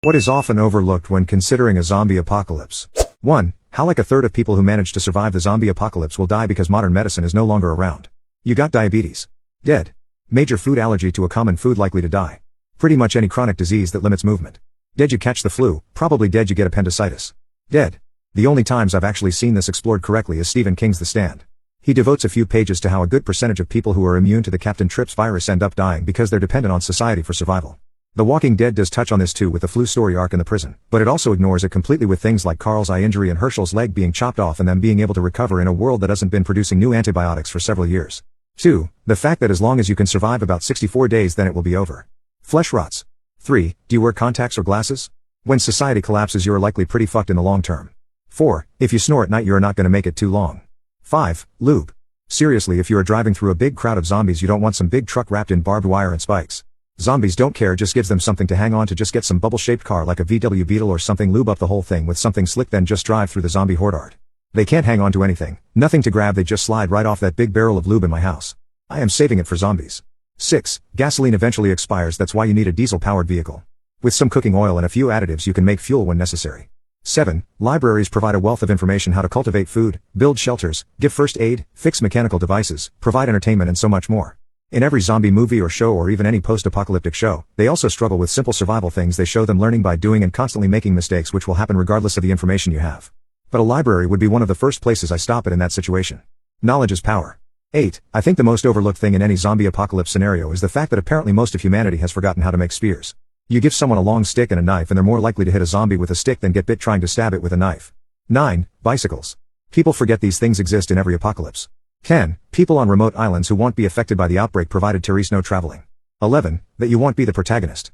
What is often overlooked when considering a zombie apocalypse? 1. How like a third of people who manage to survive the zombie apocalypse will die because modern medicine is no longer around. You got diabetes. Dead. Major food allergy to a common food likely to die. Pretty much any chronic disease that limits movement. Dead you catch the flu, probably dead you get appendicitis. Dead. The only times I've actually seen this explored correctly is Stephen King's The Stand. He devotes a few pages to how a good percentage of people who are immune to the Captain Trips virus end up dying because they're dependent on society for survival. The Walking Dead does touch on this too with the flu story arc in the prison, but it also ignores it completely with things like Carl's eye injury and Herschel's leg being chopped off and them being able to recover in a world that hasn't been producing new antibiotics for several years. 2. The fact that as long as you can survive about 64 days then it will be over. Flesh rots. 3. Do you wear contacts or glasses? When society collapses you are likely pretty fucked in the long term. 4. If you snore at night you are not going to make it too long. 5. Lube. Seriously, if you are driving through a big crowd of zombies you don't want some big truck wrapped in barbed wire and spikes. Zombies don't care, just gives them something to hang on to. Just get some bubble-shaped car like a VW Beetle or something, lube up the whole thing with something slick, then just drive through the zombie horde. They can't hang on to anything, nothing to grab, they just slide right off that big barrel of lube in my house. I am saving it for zombies. 6. Gasoline eventually expires, that's why you need a diesel-powered vehicle. With some cooking oil and a few additives you can make fuel when necessary. 7. Libraries provide a wealth of information how to cultivate food, build shelters, give first aid, fix mechanical devices, provide entertainment and so much more. In every zombie movie or show or even any post-apocalyptic show, they also struggle with simple survival things. They show them learning by doing and constantly making mistakes which will happen regardless of the information you have. But a library would be one of the first places I stop at in that situation. Knowledge is power. 8. I think the most overlooked thing in any zombie apocalypse scenario is the fact that apparently most of humanity has forgotten how to make spears. You give someone a long stick and a knife and they're more likely to hit a zombie with a stick than get bit trying to stab it with a knife. 9. Bicycles. People forget these things exist in every apocalypse. 10. People on remote islands who won't be affected by the outbreak provided Therese no traveling. 11. That you won't be the protagonist.